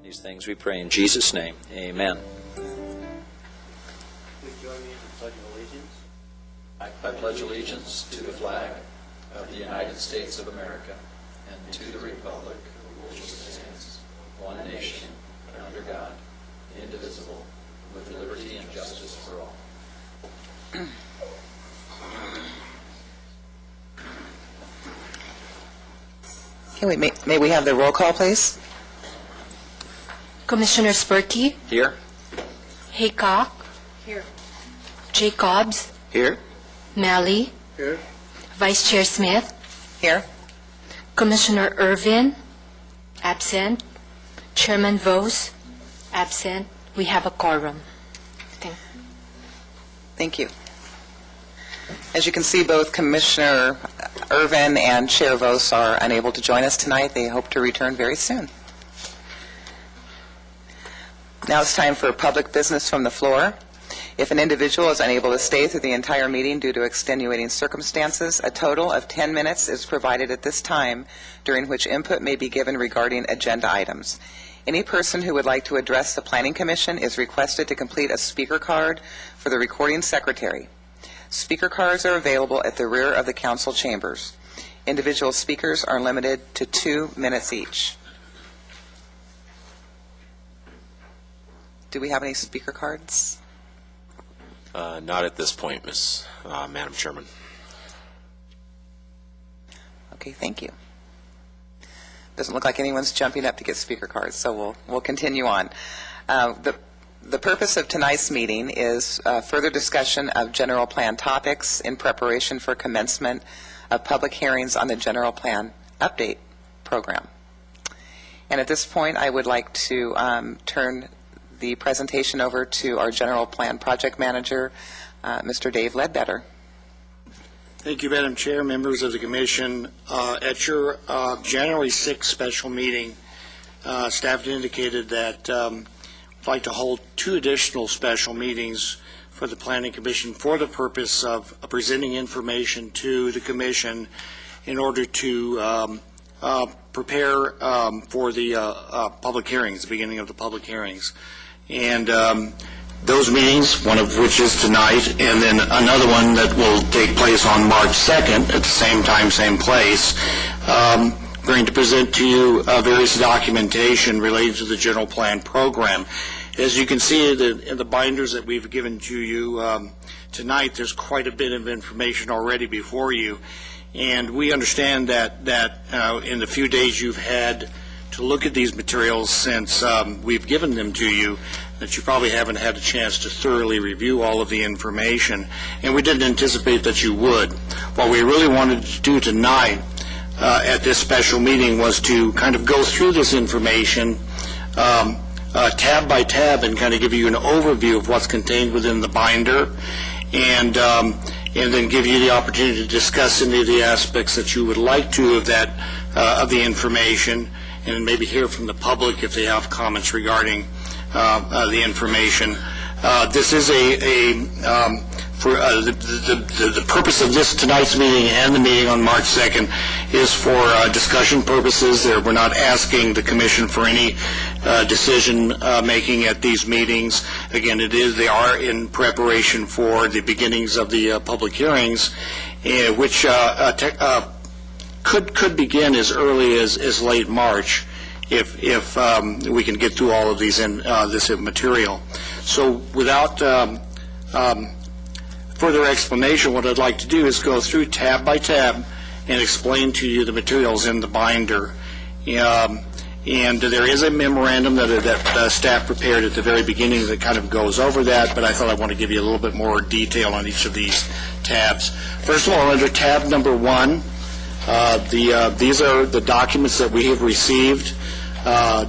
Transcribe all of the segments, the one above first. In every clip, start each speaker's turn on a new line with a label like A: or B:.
A: These things we pray in Jesus' name. Amen.
B: Please join me in the Pledge of Allegiance.
A: I pledge allegiance to the flag of the United States of America and to the republic for which it stands, one nation, under God, indivisible, with liberty and justice for all.
C: Okay, may we have the roll call, please?
D: Commissioner Spurkey,
A: Here?
D: Haycock, here. Jacobs,
A: Here.
D: Malley,
B: Here.
D: Vice Chair Smith,
C: Here.
D: Commissioner Irvin, absent. Chairman Vos, absent. We have a quorum.
C: Thank you. As you can see, both Commissioner Irvin and Chair Vos are unable to join us tonight. They hope to return very soon. Now it's time for public business from the floor. If an individual is unable to stay through the entire meeting due to extenuating circumstances, a total of 10 minutes is provided at this time, during which input may be given regarding agenda items. Any person who would like to address the Planning Commission is requested to complete a speaker card for the recording secretary. Speaker cards are available at the rear of the council chambers. Individual speakers are limited to 2 minutes each. Do we have any speaker cards?
E: Not at this point, Madam Chairman.
C: Okay, thank you. Doesn't look like anyone's jumping up to get speaker cards, so we'll continue on. The purpose of tonight's meeting is further discussion of general plan topics in preparation for commencement of public hearings on the general plan update program. And at this point, I would like to turn the presentation over to our general plan project manager, Mr. Dave Ledbetter.
B: Thank you, Madam Chair, members of the Commission. At your January 6th special meeting, staff indicated that we'd like to hold 2 additional special meetings for the Planning Commission for the purpose of presenting information to the Commission in order to prepare for the public hearings, the beginning of the public hearings. And those meetings, one of which is tonight, and then another one that will take place on March 2nd at the same time, same place, going to present to you various documentation related to the general plan program. As you can see in the binders that we've given to you tonight, there's quite a bit of information already before you. And we understand that in the few days you've had to look at these materials since we've given them to you, that you probably haven't had a chance to thoroughly review all of the information, and we didn't anticipate that you would. What we really wanted to do tonight at this special meeting was to kind of go through this information tab by tab and kind of give you an overview of what's contained within the binder, and then give you the opportunity to discuss any of the aspects that you would like to of that of the information, and maybe hear from the public if they have comments regarding the information. This is for the purpose of this tonight's meeting and the meeting on March 2nd is for discussion purposes. We're not asking the Commission for any decision making at these meetings. Again, they are in preparation for the beginnings of the public hearings, which could begin as early as late March if we can get through all of these in this material. So without further explanation, what I'd like to do is go through tab by tab and explain to you the materials in the binder. And there is a memorandum that staff prepared at the very beginning that kind of goes over that, but I thought I want to give you a little bit more detail on each of these tabs. First of all, under tab number 1, these are the documents that we have received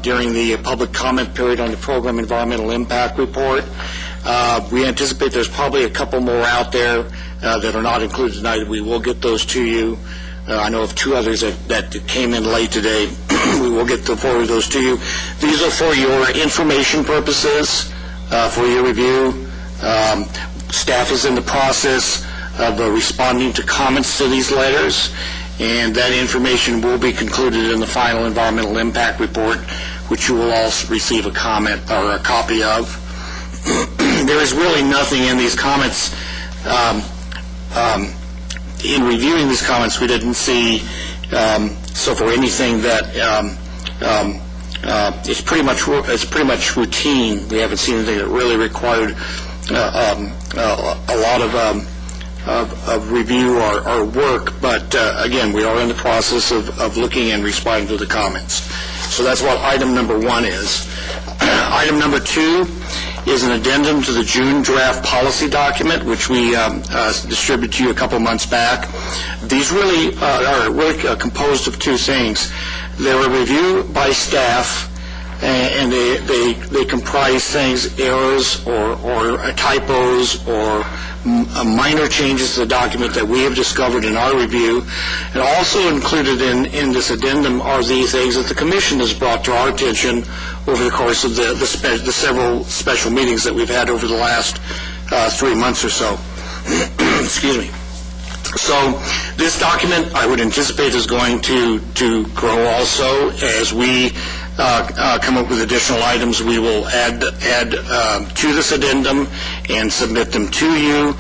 B: during the public comment period on the program environmental impact report. We anticipate there's probably a couple more out there that are not included tonight. We will get those to you. I know of 2 others that came in late today. We will get forward those to you. These are for your information purposes, for your review. Staff is in the process of responding to comments to these letters, and that information will be concluded in the final environmental impact report, which you will all receive a comment or a copy of. There is really nothing in these comments. In reviewing these comments, we didn't see so far anything that it's pretty much routine. We haven't seen anything that really required a lot of review or work. But again, we are in the process of looking and responding to the comments. So that's what item number 1 is. Item number 2 is an addendum to the June draft policy document, which we distributed to you a couple months back. These really are composed of 2 things. They were reviewed by staff, and they comprise things, errors or typos or minor changes to the document that we have discovered in our review. And also included in this addendum are the things that the Commission has brought to our attention over the course of the several special meetings that we've had over the last 3 months or so. Excuse me. So this document, I would anticipate, is going to grow also as we come up with additional items. We will add to this addendum and submit them to you.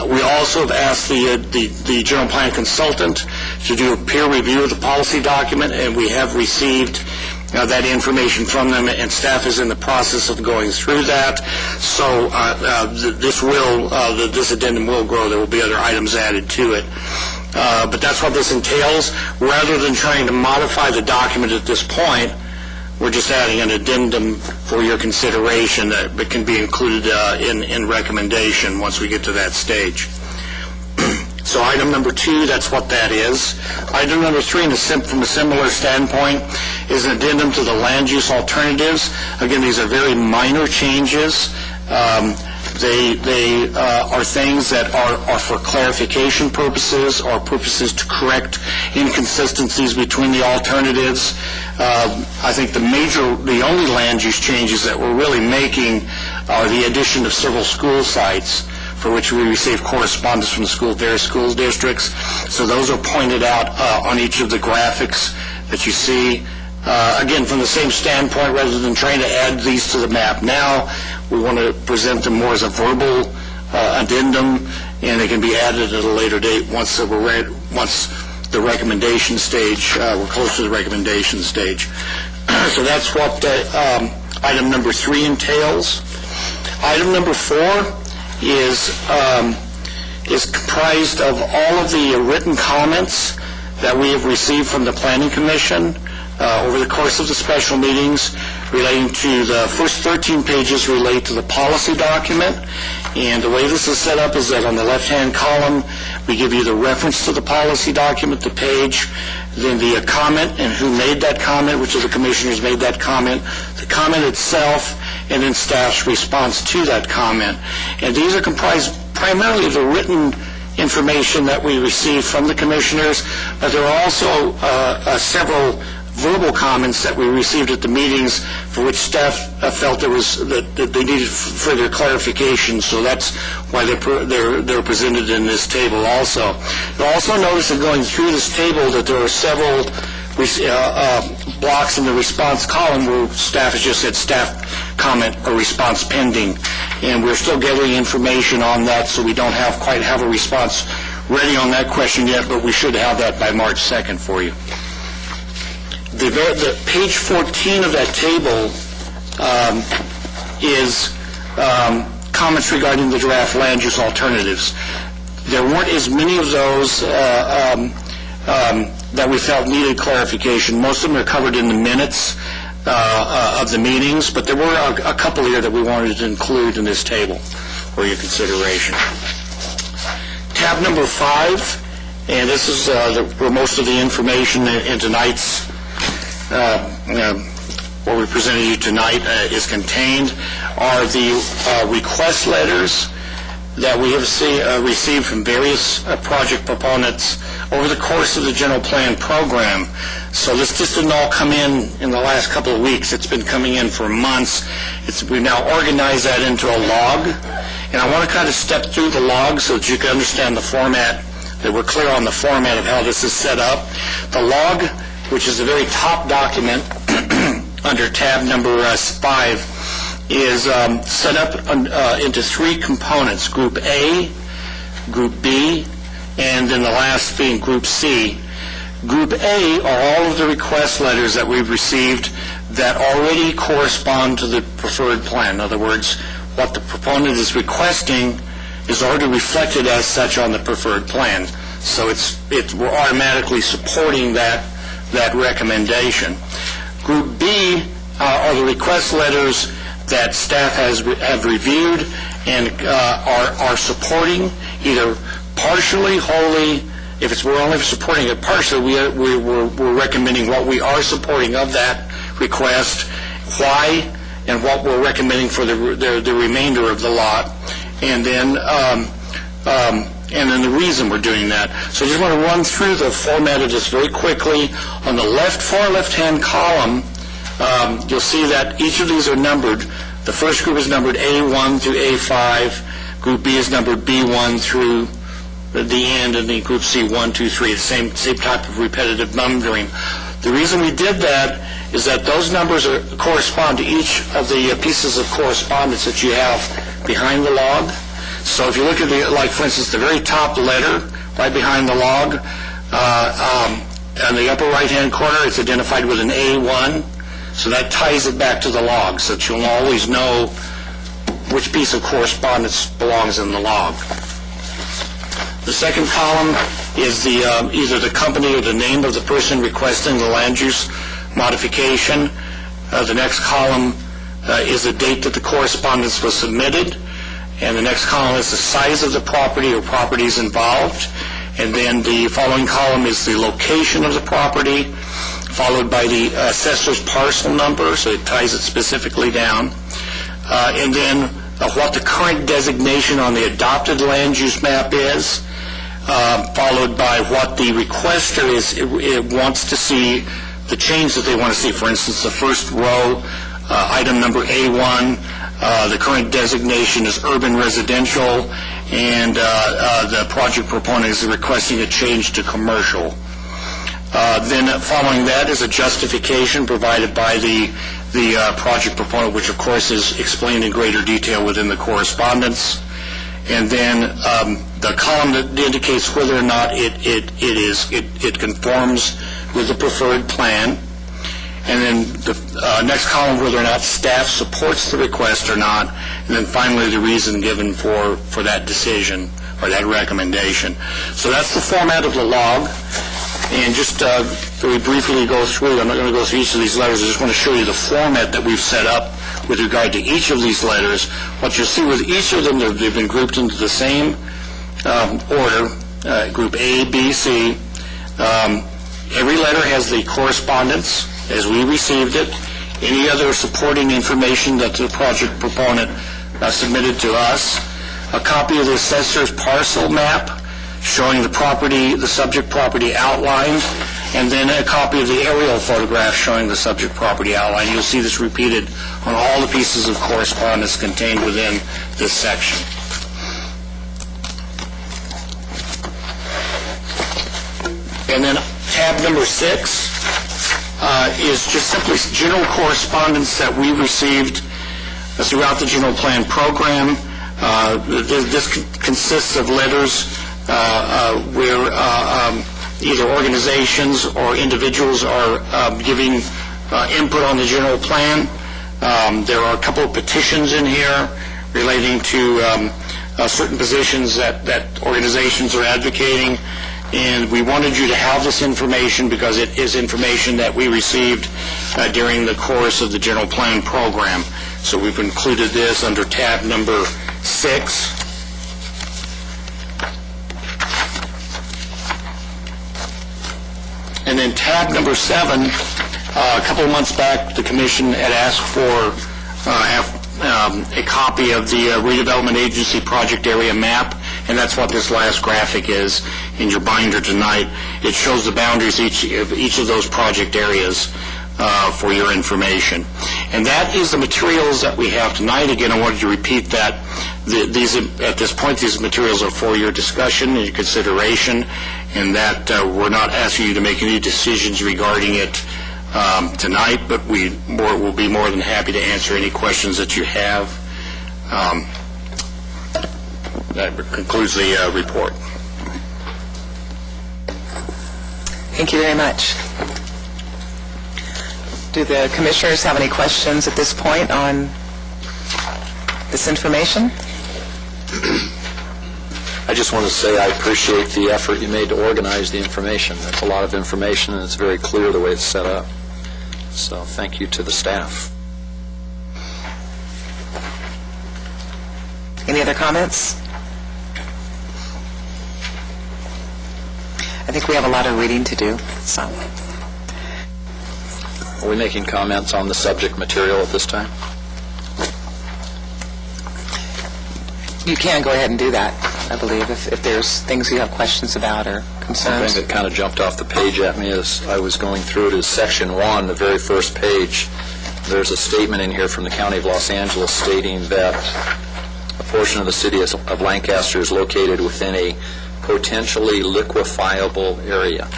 B: We also have asked the general plan consultant to do a peer review of the policy document, and we have received that information from them, and staff is in the process of going through that. So this addendum will grow. There will be other items added to it. But that's what this entails. Rather than trying to modify the document at this point, we're just adding an addendum for your consideration that can be included in recommendation once we get to that stage. So item number 2, that's what that is. Item number 3, from a similar standpoint, is an addendum to the land use alternatives. Again, these are very minor changes. They are things that are for clarification purposes or purposes to correct inconsistencies between the alternatives. I think the only land use changes that we're really making are the addition of several school sites, for which we receive correspondence from the various school districts. So those are pointed out on each of the graphics that you see. Again, from the same standpoint, rather than trying to add these to the map now, we want to present them more as a verbal addendum, and they can be added at a later date once the recommendation stage, we're close to the recommendation stage. So that's what item number 3 entails. Item number 4 is comprised of all of the written comments that we have received from the Planning Commission over the course of the special meetings, relating to the first 13 pages relate to the policy document. And the way this is set up is that on the left-hand column, we give you the reference to the policy document, the page, then the comment and who made that comment, which of the commissioners made that comment, the comment itself, and then staff's response to that comment. And these are comprised primarily of the written information that we receive from the commissioners, but there are also several verbal comments that we received at the meetings for which staff felt that they needed further clarification. So that's why they're presented in this table also. You'll also notice that going through this table that there are several blocks in the response column where staff has just said staff comment or response pending. And we're still gathering information on that, so we don't quite have a response ready on that question yet, but we should have that by March 2nd for you. The page 14 of that table is comments regarding the draft land use alternatives. There weren't as many of those that we felt needed clarification. Most of them are covered in the minutes of the meetings, but there were a couple here that we wanted to include in this table for your consideration. Tab number 5, and this is where most of the information in tonight's what we presented you tonight is contained, are the request letters that we have received from various project proponents over the course of the general plan program. So this just didn't all come in the last couple of weeks. It's been coming in for months. We've now organized that into a log, and I want to kind of step through the log so that you can understand the format, that we're clear on the format of how this is set up. The log, which is the very top document, under tab number 5 is set up into 3 components, Group A, Group B, and then the last being Group C. Group A are all of the request letters that we've received that already correspond to the preferred plan. In other words, what the proponent is requesting is already reflected as such on the preferred plan. So we're automatically supporting that recommendation. Group B are the request letters that staff have reviewed and are supporting either partially, wholly. If we're only supporting it partially, we're recommending what we are supporting of that request, why, and what we're recommending for the remainder of the lot, and then the reason we're doing that. So I just want to run through the format of this very quickly. On the far left-hand column, you'll see that each of these are numbered. The first group is numbered A1 through A5. Group B is numbered B1 through the end, and then Group C 1, 2, 3. The same type of repetitive numbering. The reason we did that is that those numbers correspond to each of the pieces of correspondence that you have behind the log. So if you look at like for instance, the very top letter right behind the log, on the upper right-hand corner, it's identified with an A1. So that ties it back to the log, so that you'll always know which piece of correspondence belongs in the log. The second column is either the company or the name of the person requesting the land use modification. The next column is the date that the correspondence was submitted. And the next column is the size of the property or properties involved. And then the following column is the location of the property, followed by the assessor's parcel number, so it ties it specifically down. And then what the current designation on the adopted land use map is, followed by what the requester wants to see, the change that they want to see. For instance, the first row, item number A1, the current designation is urban residential, and the project proponent is requesting a change to commercial. Then following that is a justification provided by the project proponent, which of course is explained in greater detail within the correspondence. And then the column that indicates whether or not it conforms with the preferred plan. And then the next column, whether or not staff supports the request or not. And then finally, the reason given for that decision or that recommendation. So that's the format of the log. And just very briefly go through, I'm not going to go through each of these letters, I just want to show you the format that we've set up with regard to each of these letters. What you'll see with each of them, they've been grouped into the same order, group A, B, C. Every letter has the correspondence as we received it, any other supporting information that the project proponent submitted to us, a copy of the assessor's parcel map showing the property, the subject property outlined, and then a copy of the aerial photograph showing the subject property outline. You'll see this repeated on all the pieces of correspondence contained within this section. And then tab number 6 is just simply general correspondence that we received throughout the general plan program. This consists of letters where either organizations or individuals are giving input on the general plan. There are a couple of petitions in here relating to certain positions that organizations are advocating. And we wanted you to have this information because it is information that we received during the course of the general plan program. So we've included this under tab number 6. And then tab number 7, a couple of months back, the Commission had asked for a copy of the redevelopment agency project area map, and that's what this last graphic is in your binder tonight. It shows the boundaries of each of those project areas for your information. And that is the materials that we have tonight. Again, I wanted to repeat that at this point, these materials are for your discussion and your consideration, and that we're not asking you to make any decisions regarding it tonight, but we'll be more than happy to answer any questions that you have. That concludes the report.
C: Thank you very much. Do the commissioners have any questions at this point on this information?
A: I just want to say I appreciate the effort you made to organize the information. That's a lot of information, and it's very clear the way it's set up. So thank you to the staff.
C: Any other comments? I think we have a lot of reading to do, so.
A: Are we making comments on the subject material at this time?
C: You can go ahead and do that, I believe, if there's things you have questions about or
A: One
C: concerns.
A: thing that kind of jumped off the page at me as I was going through it is Section 1, the very first page. There's a statement in here from the County of Los Angeles stating that a portion of the city of Lancaster is located within a potentially liquefiable area.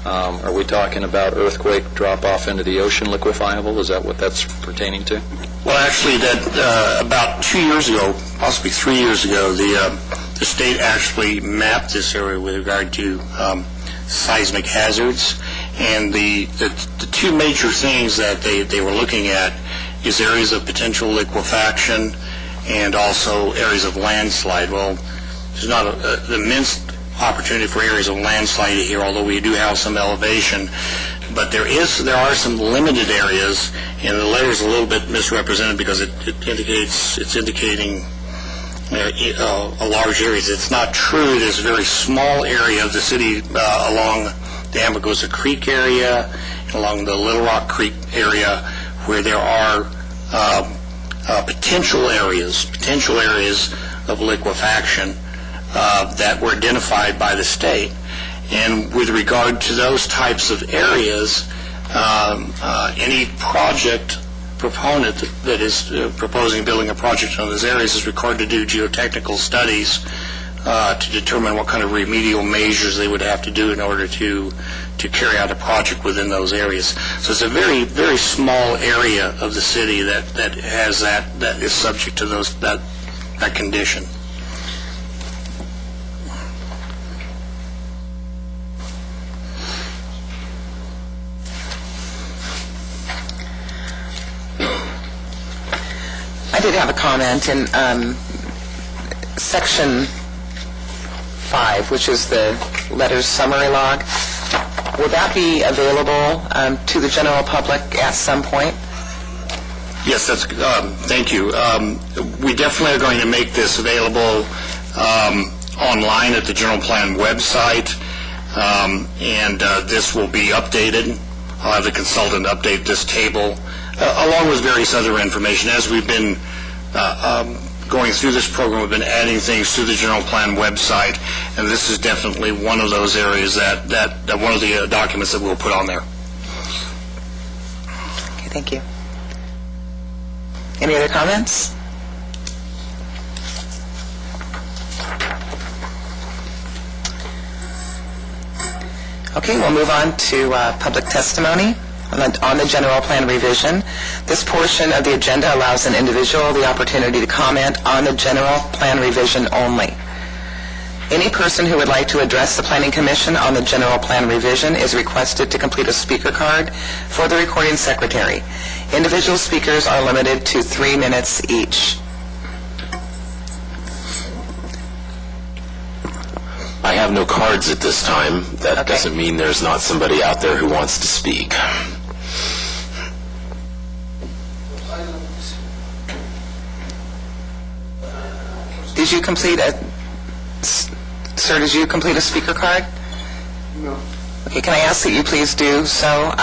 A: Are we talking about earthquake drop-off into the ocean liquefiable? Is that what that's pertaining to?
B: Well, actually, that about 2 years ago, possibly 3 years ago, the state actually mapped this area with regard to seismic hazards, and the two major things that they were looking at is areas of potential liquefaction and also areas of landslide. Well, there's not an immense opportunity for areas of landslide here, although we do have some elevation. But there are some limited areas, and the letter is a little bit misrepresented because it's indicating a large area. It's not true. There's a very small area of the city along the Amargosa Creek area, along the Little Rock Creek area, where there are potential areas of liquefaction that were identified by the state. And with regard to those types of areas, any project proponent that is proposing building a project on those areas is required to do geotechnical studies to determine what kind of remedial measures they would have to do in order to carry out a project within those areas. So it's a very, very small area of the city that has that is subject to that condition.
C: I did have a comment in Section 5, which is the letter's summary log. Will that be available to the general public at some point?
B: Yes, thank you. We definitely are going to make this available online at the General Plan website, and this will be updated. I'll have the consultant update this table, along with various other information. As we've been going through this program, we've been adding things to the General Plan website, and this is definitely one of those areas that one of the documents that we'll put on there.
C: Okay, thank you. Any other comments? Okay, we'll move on to public testimony on the general plan revision. This portion of the agenda allows an individual the opportunity to comment on the general plan revision only. Any person who would like to address the Planning Commission on the general plan revision is requested to complete a speaker card for the recording secretary. Individual speakers are limited to 3 minutes each.
E: I have no cards at this time. That
C: Okay.
E: doesn't mean there's not somebody out there who wants to speak.
C: Did you complete Sir, did you complete a speaker card? No. Okay, can I ask that you please do so?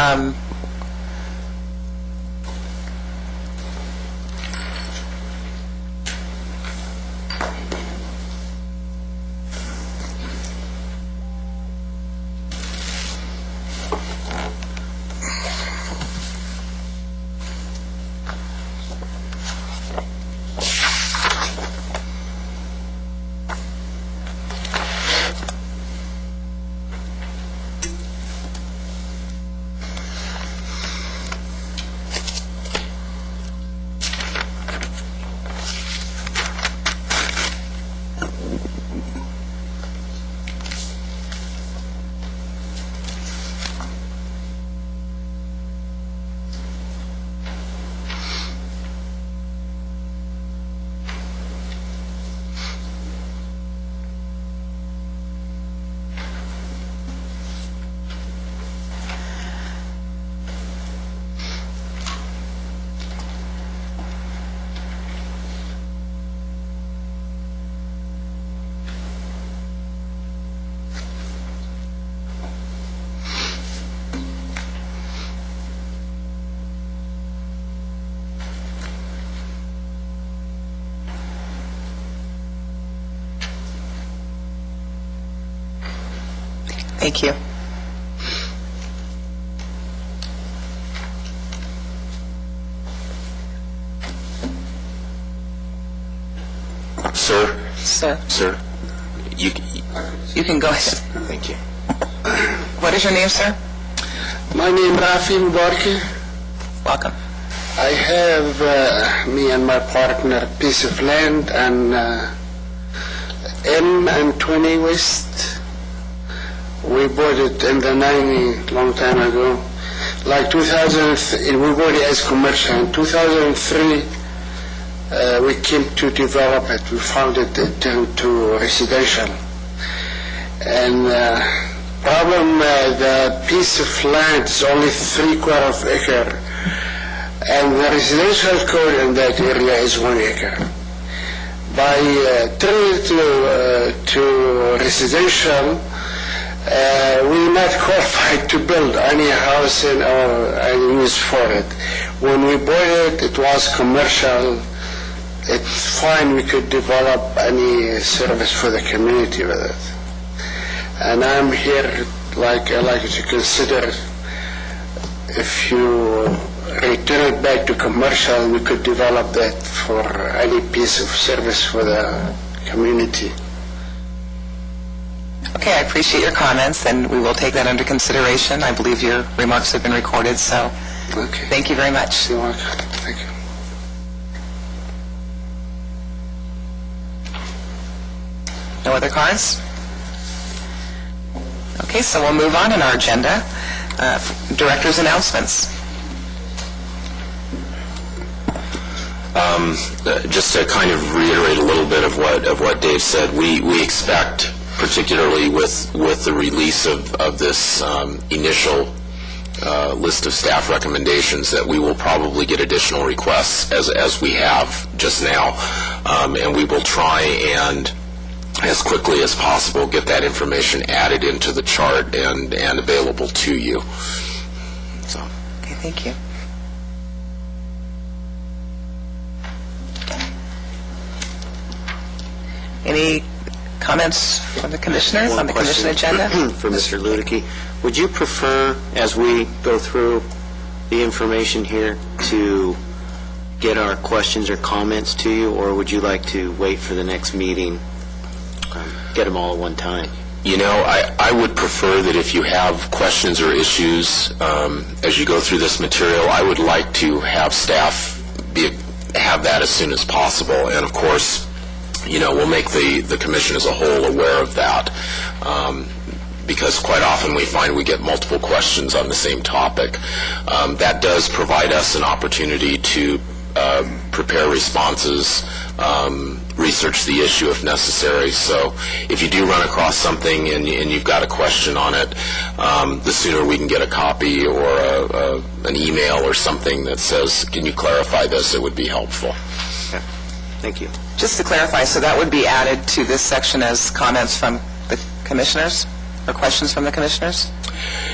C: Thank you.
E: Sir,
C: Sir,
E: you,
C: you can go ahead.
E: thank you.
C: What is your name, sir?
F: My name Rafi Mubarki.
C: Welcome.
F: I have me and my partner a piece of land and M and 20 West. We bought it in the 90s, long time ago. Like 2003, we bought it as commercial. In 2003, we came to develop it. We found it turned to residential. And problem, the piece of land is only 3/4 acre. And the residential code in that area is 1 acre. By turning it to residential, we're not qualified to build any house or any use for it. When we bought it, it was commercial. It's fine, we could develop any service for the community with it. And I'm here, I like to consider if you return it back to commercial, we could develop that for any piece of service for the community.
C: Okay, I appreciate your comments, and we will take that under consideration. I believe your remarks have been recorded, so
F: Okay.
C: thank you very much.
F: You're welcome. Thank you.
C: No other cards? Okay, so we'll move on in our agenda. Director's announcements.
E: Just to kind of reiterate a little bit of what Dave said, we expect, particularly with the release of this initial list of staff recommendations, that we will probably get additional requests as we have just now, and we will try and, as quickly as possible, get that information added into the chart and available to you. So.
C: Okay, thank you. Any comments from the commissioners on the commission agenda?
G: For Mr. Ludicky, would you prefer, as we go through the information here, to get our questions or comments to you, or would you like to wait for the next meeting, get them all at one time?
E: You know, I would prefer that if you have questions or issues as you go through this material, I would like to have staff have that as soon as possible. And of course, you know, we'll make the commission as a whole aware of that, because quite often we find we get multiple questions on the same topic. That does provide us an opportunity to prepare responses, research the issue if necessary. So if you do run across something and you've got a question on it, the sooner we can get a copy or an email or something that says, can you clarify this, it would be helpful.
G: Okay. Thank you.
C: Just to clarify, so that would be added to this section as comments from the commissioners or questions from the commissioners?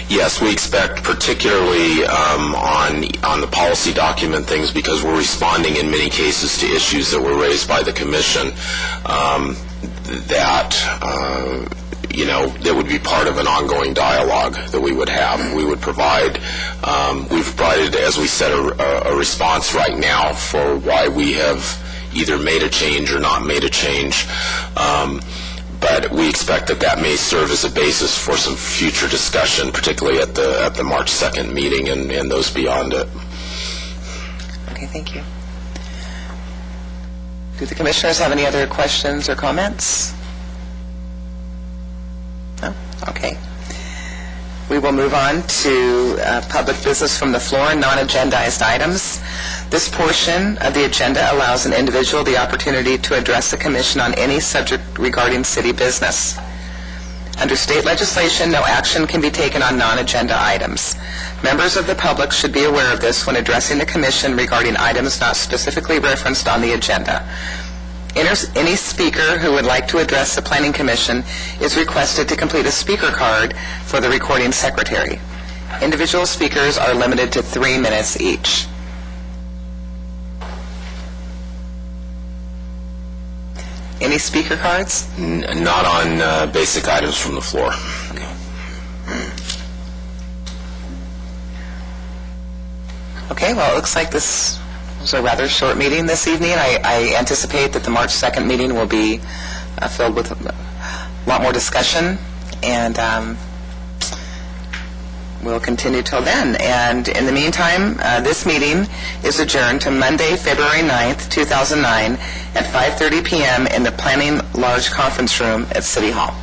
E: Yes, we expect, particularly on the policy document things, because we're responding in many cases to issues that were raised by the commission, that would be part of an ongoing dialogue that we would have. We would provide, we've provided, as we said, a response right now for why we have either made a change or not made a change. But we expect that may serve as a basis for some future discussion, particularly at the March 2nd meeting and those beyond it.
C: Okay, thank you. Do the commissioners have any other questions or comments? No? Okay. We will move on to public business from the floor, non-agendized items. This portion of the agenda allows an individual the opportunity to address the commission on any subject regarding city business. Under state legislation, no action can be taken on non-agenda items. Members of the public should be aware of this when addressing the commission regarding items not specifically referenced on the agenda. Any speaker who would like to address the Planning Commission is requested to complete a speaker card for the recording secretary. Individual speakers are limited to 3 minutes each. Any speaker cards?
E: Not on basic items from the floor.
C: Okay, well, it looks like this was a rather short meeting this evening. I anticipate that the March 2nd meeting will be filled with a lot more discussion, and we'll continue till then. And in the meantime, this meeting is adjourned to Monday, February 9th, 2009, at 5:30 p.m. in the Planning Large Conference Room at City Hall.